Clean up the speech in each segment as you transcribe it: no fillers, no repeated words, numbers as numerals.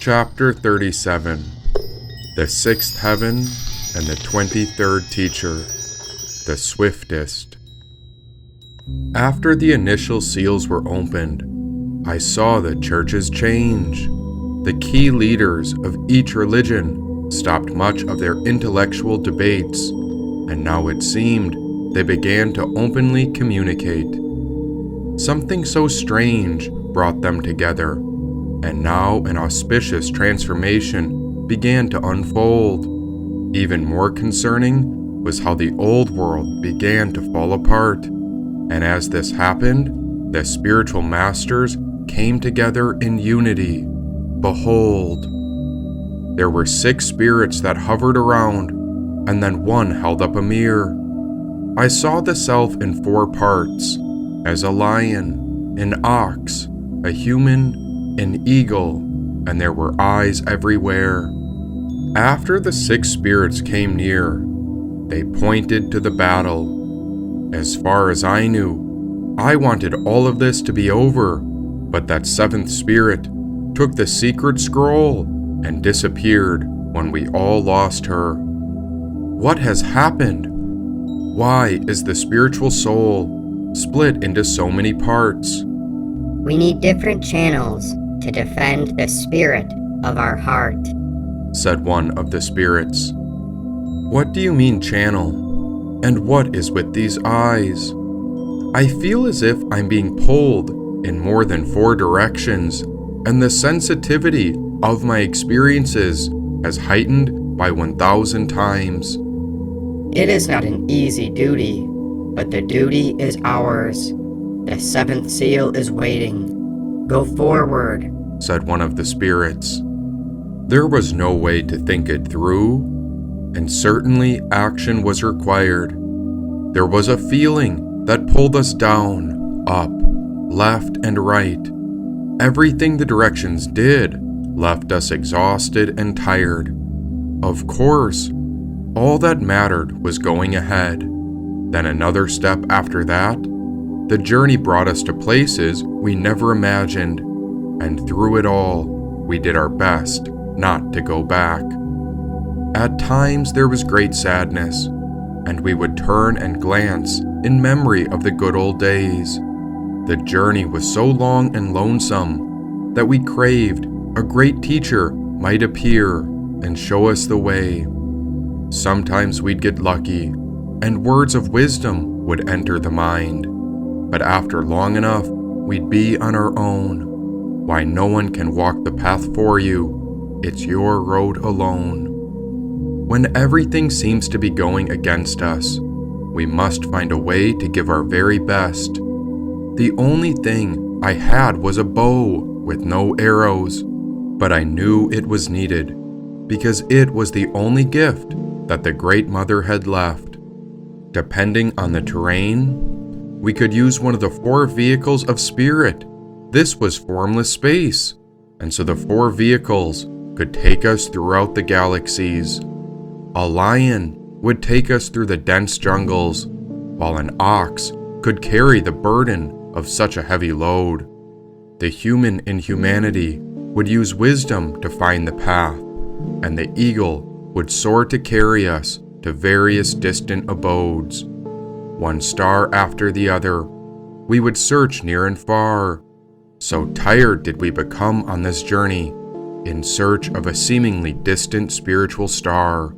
Chapter 37. The Sixth Heaven and the 23rd Teacher, the Swiftest. After the initial seals were opened, I saw the churches change. The key leaders of each religion stopped much of their intellectual debates, and now it seemed they began to openly communicate. Something so strange brought them together, and now an auspicious transformation began to unfold. Even more concerning was how the old world began to fall apart, and as this happened, the spiritual masters came together in unity. Behold, there were 6 spirits that hovered around, and then one held up a mirror. I saw the self in 4 parts, as a lion, an ox, a human, an eagle, and there were eyes everywhere. After the 6 spirits came near, they pointed to the battle. As far as I knew, I wanted all of this to be over, but that 7th spirit took the secret scroll and disappeared when we all lost her. What has happened? Why is the spiritual soul split into so many parts? We need different channels to defend the spirit of our heart, said one of the spirits. What do you mean channel? And what is with these eyes? I feel as if I'm being pulled in more than 4 directions, and the sensitivity of my experiences has heightened by 1,000 times. It is not an easy duty, but the duty is ours. The 7th seal is waiting. Go forward, said one of the spirits. There was no way to think it through, and certainly action was required. There was a feeling that pulled us down, up, left, and right. Everything the directions did left us exhausted and tired. Of course, all that mattered was going ahead. Then another step after that, the journey brought us to places we never imagined, and through it all, we did our best not to go back. At times there was great sadness, and we would turn and glance in memory of the good old days. The journey was so long and lonesome that we craved a great teacher might appear and show us the way. Sometimes we'd get lucky, and words of wisdom would enter the mind. But after long enough, we'd be on our own. Why, no one can walk the path for you. It's your road alone. When everything seems to be going against us, we must find a way to give our very best. The only thing I had was a bow with no arrows, but I knew it was needed because it was the only gift that the Great Mother had left. Depending on the terrain, we could use one of the 4 vehicles of spirit. This was formless space, and so the 4 vehicles could take us throughout the galaxies. A lion would take us through the dense jungles, while an ox could carry the burden of such a heavy load. The human in humanity would use wisdom to find the path, and the eagle would soar to carry us to various distant abodes. One star after the other, we would search near and far. So tired did we become on this journey, in search of a seemingly distant spiritual star.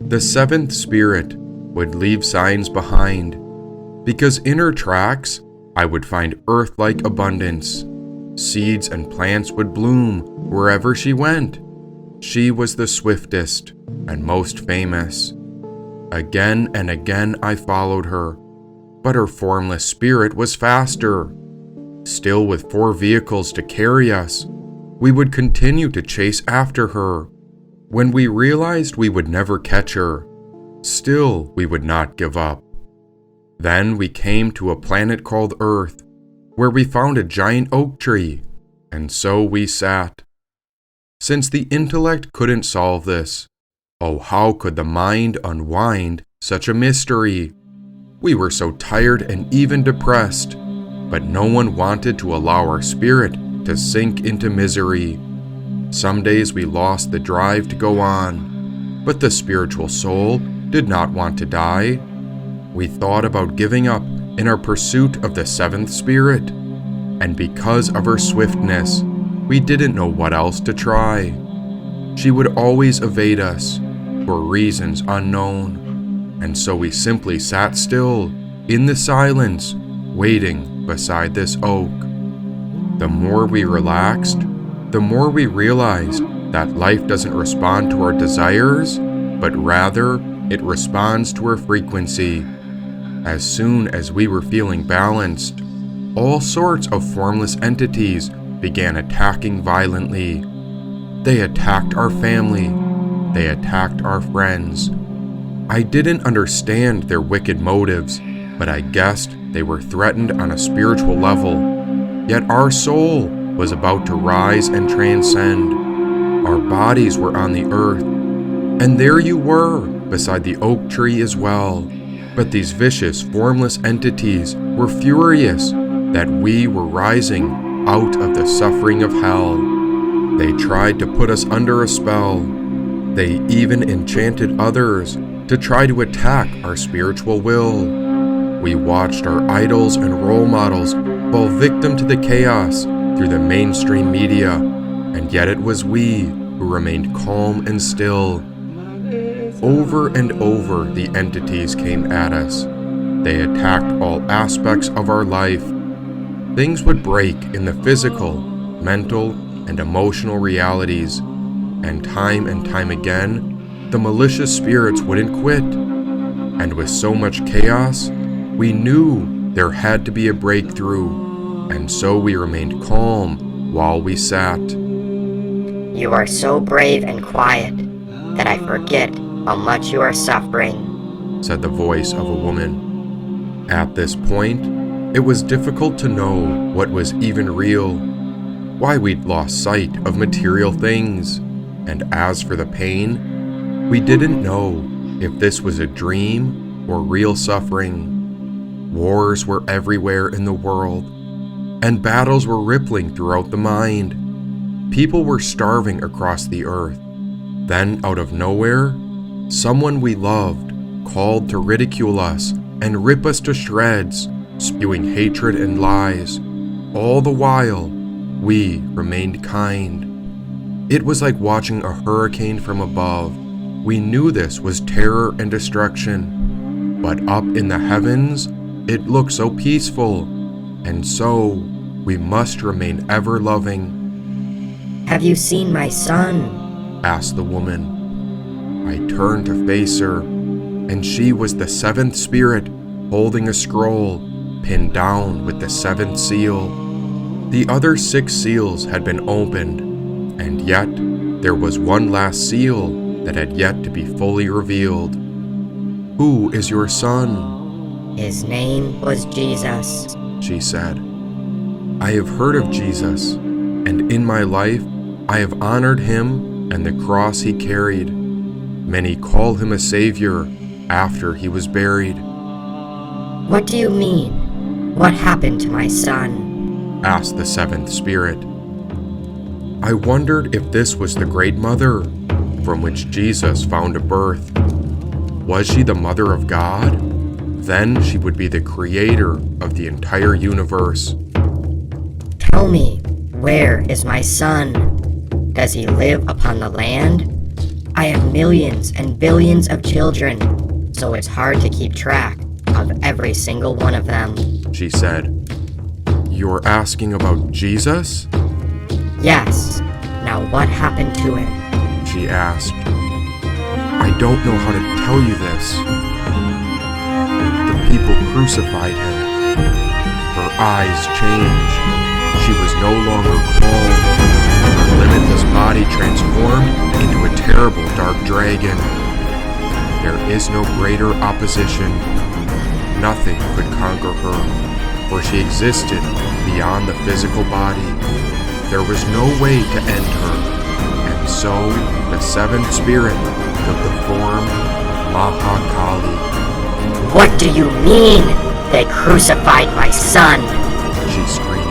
The 7th spirit would leave signs behind, because in her tracks I would find earth-like abundance. Seeds and plants would bloom wherever she went. She was the swiftest and most famous. Again and again I followed her, but her formless spirit was faster. Still with 4 vehicles to carry us, we would continue to chase after her. When we realized we would never catch her, still we would not give up. Then we came to a planet called Earth, where we found a giant oak tree, and so we sat. Since the intellect couldn't solve this, oh, how could the mind unwind such a mystery? We were so tired and even depressed, but no one wanted to allow our spirit to sink into misery. Some days we lost the drive to go on, but the spiritual soul did not want to die. We thought about giving up in our pursuit of the seventh spirit, and because of her swiftness, we didn't know what else to try. She would always evade us for reasons unknown, and so we simply sat still in the silence, waiting beside this oak. The more we relaxed, the more we realized that life doesn't respond to our desires, but rather it responds to our frequency. As soon as we were feeling balanced, all sorts of formless entities began attacking violently. They attacked our family. They attacked our friends. I didn't understand their wicked motives, but I guessed they were threatened on a spiritual level. Yet our soul was about to rise and transcend. Our bodies were on the earth, and there you were beside the oak tree as well. But these vicious, formless entities were furious that we were rising out of the suffering of hell. They tried to put us under a spell. They even enchanted others to try to attack our spiritual will. We watched our idols and role models fall victim to the chaos through the mainstream media, and yet it was we who remained calm and still. Over and over, the entities came at us. They attacked all aspects of our life. Things would break in the physical, mental, and emotional realities, and time again, the malicious spirits wouldn't quit. And with so much chaos, we knew there had to be a breakthrough, and so we remained calm while we sat. You are so brave and quiet that I forget how much you are suffering, said the voice of a woman. At this point, it was difficult to know what was even real, why we'd lost sight of material things, and as for the pain, we didn't know if this was a dream or real suffering. Wars were everywhere in the world, and battles were rippling throughout the mind. People were starving across the earth. Then, out of nowhere, someone we loved called to ridicule us and rip us to shreds, spewing hatred and lies. All the while, we remained kind. It was like watching a hurricane from above. We knew this was terror and destruction, but up in the heavens, it looked so peaceful, and so we must remain ever loving. Have you seen my son? Asked the woman. I turned to face her, and she was the seventh spirit holding a scroll pinned down with the seventh seal. The other 6 seals had been opened, and yet there was one last seal that had yet to be fully revealed. Who is your son? His name was Jesus, she said. I have heard of Jesus, and in my life I have honored him and the cross he carried. Many call him a savior after he was buried. What do you mean? What happened to my son? Asked the seventh spirit. I wondered if this was the Great Mother, from which Jesus found a birth. Was she the Mother of God? Then she would be the creator of the entire universe. Tell me, where is my son? Does he live upon the land? I have millions and billions of children, so it's hard to keep track of every single one of them, she said. You're asking about Jesus? Yes. Now what happened to him? She asked. I don't know how to tell you this. The people crucified him. Her eyes changed. She was no longer calm. Her limitless body transformed into a terrible dark dragon. There is no greater opposition. Nothing could conquer her, for she existed beyond the physical body. There was no way to end her, and so the seventh spirit took the form of Mahakali. What do you mean, they crucified my son? She screamed.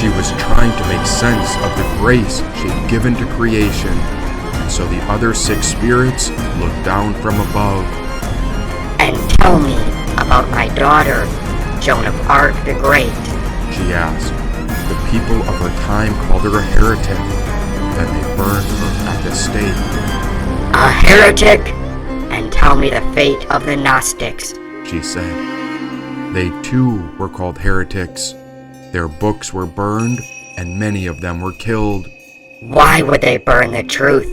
She was trying to make sense of the grace she'd given to creation, and so the other 6 spirits looked down from above. And tell me about my daughter, Joan of Arc the Great, she asked. The people of her time called her a heretic. Then they burned her at the stake. A heretic? And tell me the fate of the Gnostics, she said. They too were called heretics. Their books were burned, and many of them were killed. Why would they burn the truth?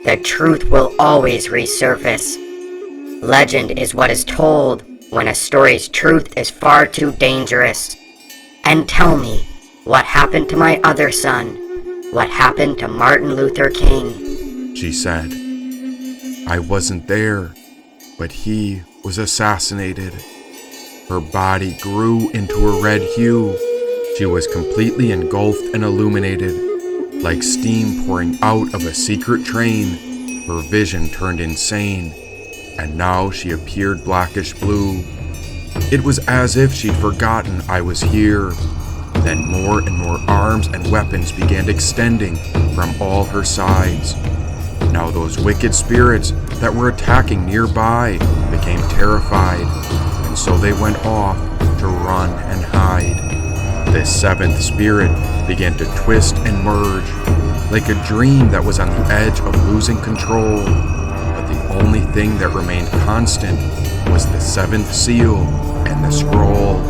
The truth will always resurface. Legend is what is told when a story's truth is far too dangerous. And tell me, what happened to my other son? What happened to Martin Luther King? She said. I wasn't there, but he was assassinated. Her body grew into a red hue. She was completely engulfed and illuminated. Like steam pouring out of a secret train, her vision turned insane, and now she appeared blackish blue. It was as if she'd forgotten I was here. Then more and more arms and weapons began extending from all her sides. Now those wicked spirits that were attacking nearby became terrified, and so they went off to run and hide. This 7th spirit began to twist and merge, like a dream that was on the edge of losing control. But the only thing that remained constant was the 7th seal and the scroll.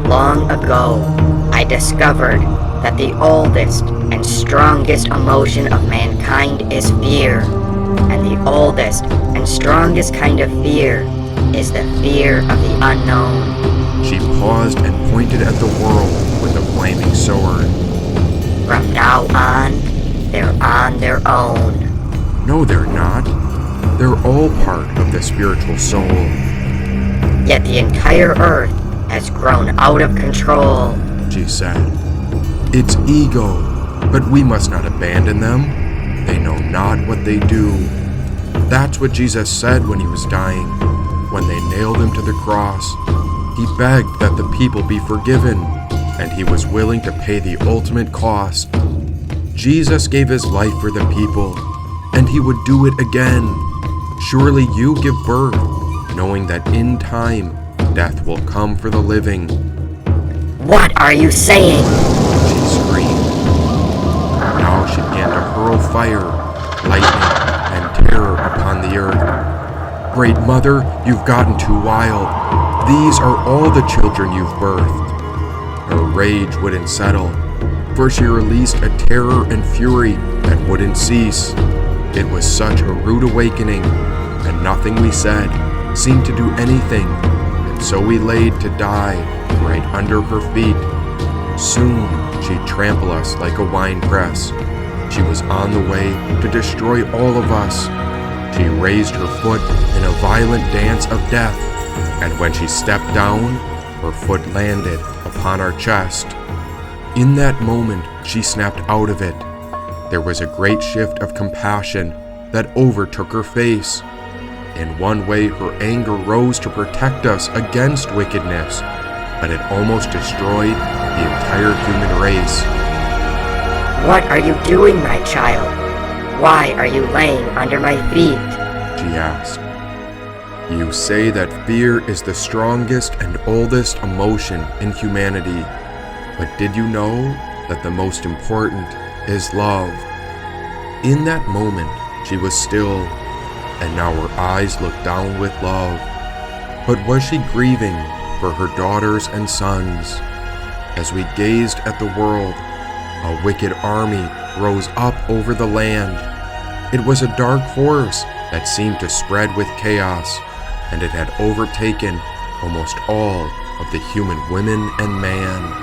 Long ago, I discovered that the oldest and strongest emotion of mankind is fear, and the oldest and strongest kind of fear is the fear of the unknown. She paused and pointed at the world with a flaming sword. From now on, they're on their own. No, they're not. They're all part of the spiritual soul. Yet the entire earth has grown out of control, she said. It's ego, but we must not abandon them. They know not what they do. That's what Jesus said when he was dying. When they nailed him to the cross, he begged that the people be forgiven, and he was willing to pay the ultimate cost. Jesus gave his life for the people, and he would do it again. Surely you give birth, knowing that in time, death will come for the living. What are you saying? She screamed. Now she began to hurl fire, lightning, and terror upon the earth. Great Mother, you've gotten too wild. These are all the children you've birthed. Her rage wouldn't settle, for she released a terror and fury that wouldn't cease. It was such a rude awakening, and nothing we said seemed to do anything, and so we laid to die right under her feet. Soon she'd trample us like a winepress. She was on the way to destroy all of us. She raised her foot in a violent dance of death, and when she stepped down, her foot landed upon our chest. In that moment, she snapped out of it. There was a great shift of compassion that overtook her face. In one way, her anger rose to protect us against wickedness, but it almost destroyed the entire human race. What are you doing, my child? Why are you laying under my feet? She asked. You say that fear is the strongest and oldest emotion in humanity, but did you know that the most important is love? In that moment, she was still, and now her eyes looked down with love. But was she grieving for her daughters and sons? As we gazed at the world, a wicked army rose up over the land. It was a dark force that seemed to spread with chaos, and it had overtaken almost all of the human women and man.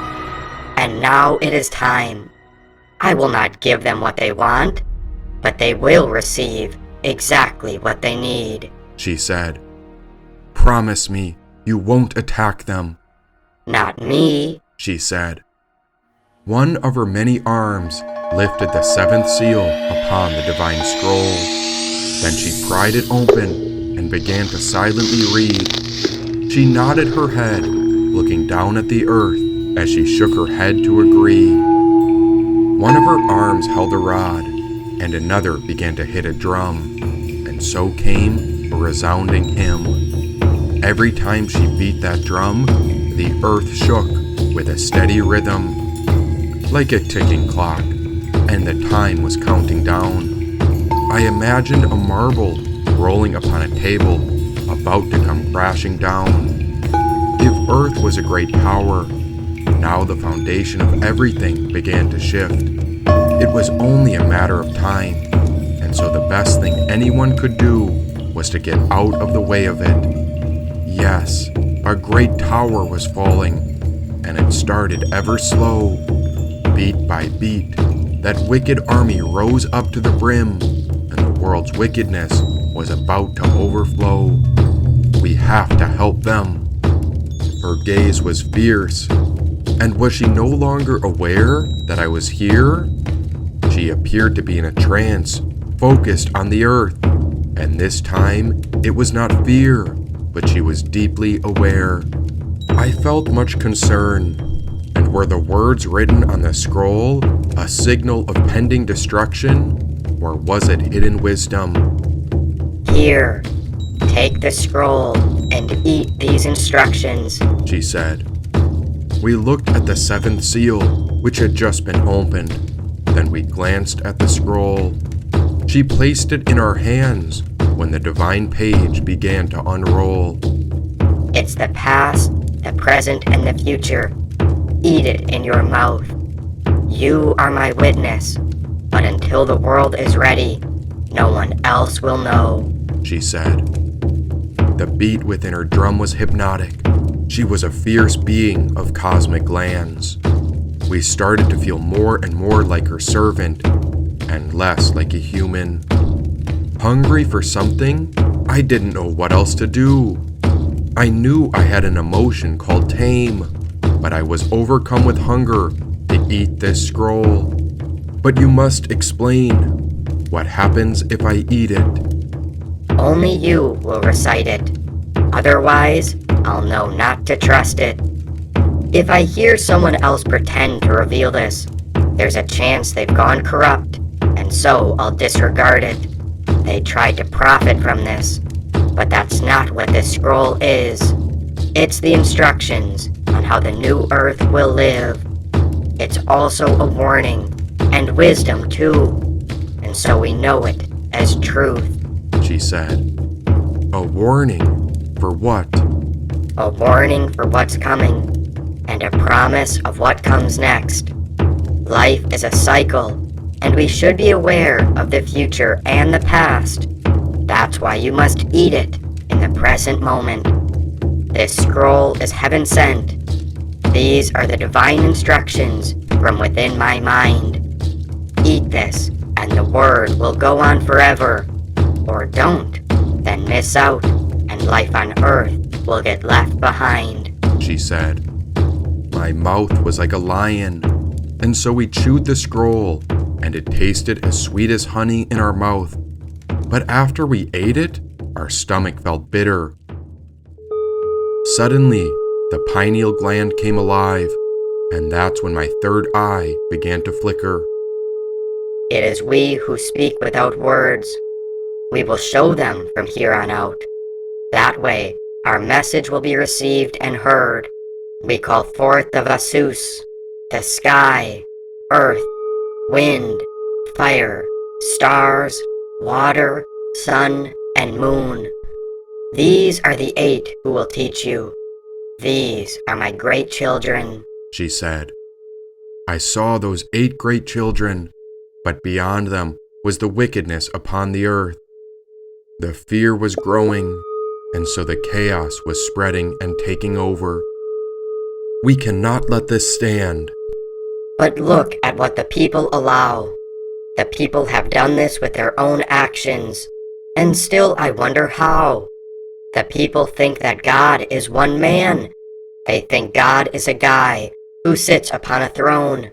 And now it is time. I will not give them what they want, but they will receive exactly what they need, she said. Promise me you won't attack them. Not me, she said. One of her many arms lifted the 7th seal upon the divine scroll. Then she pried it open and began to silently read. She nodded her head, looking down at the earth as she shook her head to agree. One of her arms held a rod, and another began to hit a drum, and so came a resounding hymn. Every time she beat that drum, the earth shook with a steady rhythm, like a ticking clock, and the time was counting down. I imagined a marble rolling upon a table, about to come crashing down. If Earth was a great tower, now the foundation of everything began to shift. It was only a matter of time, and so the best thing anyone could do was to get out of the way of it. Yes, a great tower was falling, and it started ever slow. Beat by beat, that wicked army rose up to the brim, and the world's wickedness was about to overflow. We have to help them. Her gaze was fierce, and was she no longer aware that I was here? She appeared to be in a trance, focused on the earth, and this time it was not fear, but she was deeply aware. I felt much concern, and were the words written on the scroll a signal of pending destruction, or was it hidden wisdom? Here, take the scroll and eat these instructions, she said. We looked at the seventh seal, which had just been opened. Then we glanced at the scroll. She placed it in our hands when the divine page began to unroll. It's the past, the present, and the future. Eat it in your mouth. You are my witness, but until the world is ready, no one else will know, she said. The beat within her drum was hypnotic. She was a fierce being of cosmic glands. We started to feel more and more like her servant, and less like a human. Hungry for something, I didn't know what else to do. I knew I had an emotion called tame, but I was overcome with hunger to eat this scroll. But you must explain. What happens if I eat it? Only you will recite it. Otherwise, I'll know not to trust it. If I hear someone else pretend to reveal this, there's a chance they've gone corrupt, and so I'll disregard it. They tried to profit from this, but that's not what this scroll is. It's the instructions on how the new earth will live. It's also a warning, and wisdom too, and so we know it as truth, she said. A warning? For what? A warning for what's coming, and a promise of what comes next. Life is a cycle, and we should be aware of the future and the past. That's why you must eat it in the present moment. This scroll is heaven sent. These are the divine instructions from within my mind. Eat this, and the word will go on forever. Or don't, then miss out, and life on Earth will get left behind, she said. My mouth was like a lion, and so we chewed the scroll, and it tasted as sweet as honey in our mouth. But after we ate it, our stomach felt bitter. Suddenly, the pineal gland came alive, and that's when my third eye began to flicker. It is we who speak without words. We will show them from here on out. That way, our message will be received and heard. We call forth the Vasus, the sky, earth, wind, fire, stars, water, sun, and moon. These are the 8 who will teach you. These are my great children, she said. I saw those 8 great children, but beyond them was the wickedness upon the earth. The fear was growing, and so the chaos was spreading and taking over. We cannot let this stand. But look at what the people allow. The people have done this with their own actions, and still I wonder how. The people think that God is one man. They think God is a guy who sits upon a throne.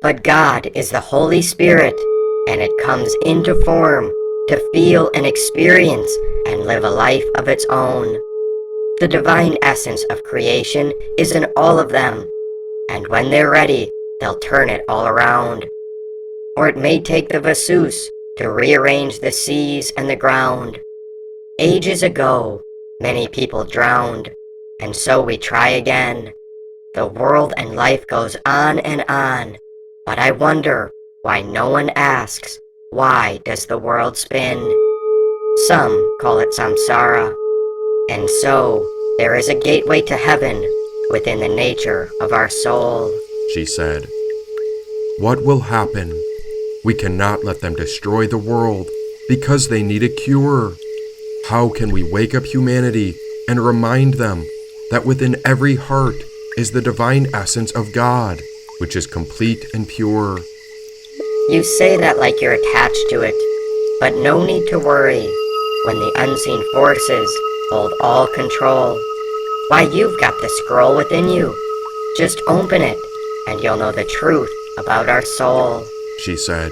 But God is the Holy Spirit, and it comes into form to feel and experience and live a life of its own. The divine essence of creation is in all of them, and when they're ready, they'll turn it all around. or it may take the Vasus to rearrange the seas and the ground. Ages ago, many people drowned, and so we try again. The world and life goes on and on, but I wonder why no one asks, why does the world spin? Some call it samsara, and so there is a gateway to heaven within the nature of our soul, she said. What will happen? We cannot let them destroy the world because they need a cure. How can we wake up humanity and remind them that within every heart is the divine essence of God, which is complete and pure? You say that like you're attached to it, but no need to worry when the unseen forces hold all control. Why, you've got the scroll within you. Just open it, and you'll know the truth about our soul, she said.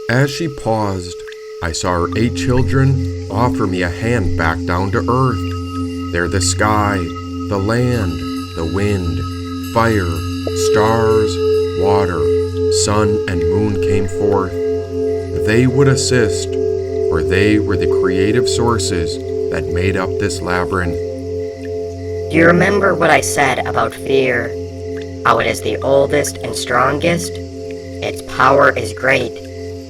As she paused, I saw her 8 children offer me a hand back down to earth. There the sky, the land, the wind, fire, stars, water, sun, and moon came forth. They would assist, for they were the creative sources that made up this labyrinth. Do you remember what I said about fear? How it is the oldest and strongest? Its power is great,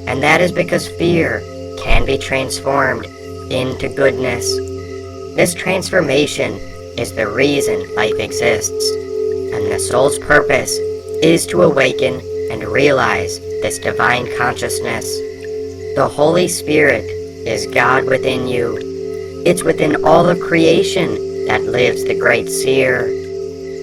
and that is because fear can be transformed into goodness. This transformation is the reason life exists, and the soul's purpose is to awaken and realize this divine consciousness. The Holy Spirit is God within you. It's within all of creation that lives the great seer.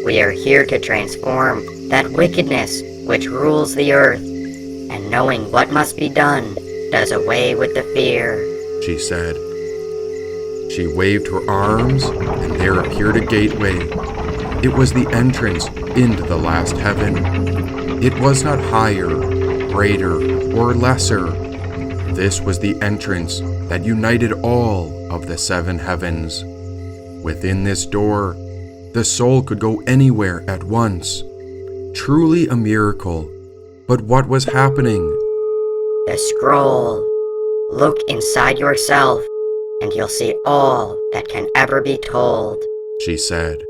We are here to transform that wickedness which rules the earth, and knowing what must be done does away with the fear, she said. She waved her arms, and there appeared a gateway. It was the entrance into the last heaven. It was not higher, greater, or lesser. This was the entrance that united all of the 7 heavens. Within this door, the soul could go anywhere at once. Truly a miracle. But what was happening? the scroll. Look inside yourself, and you'll see all that can ever be told, she said.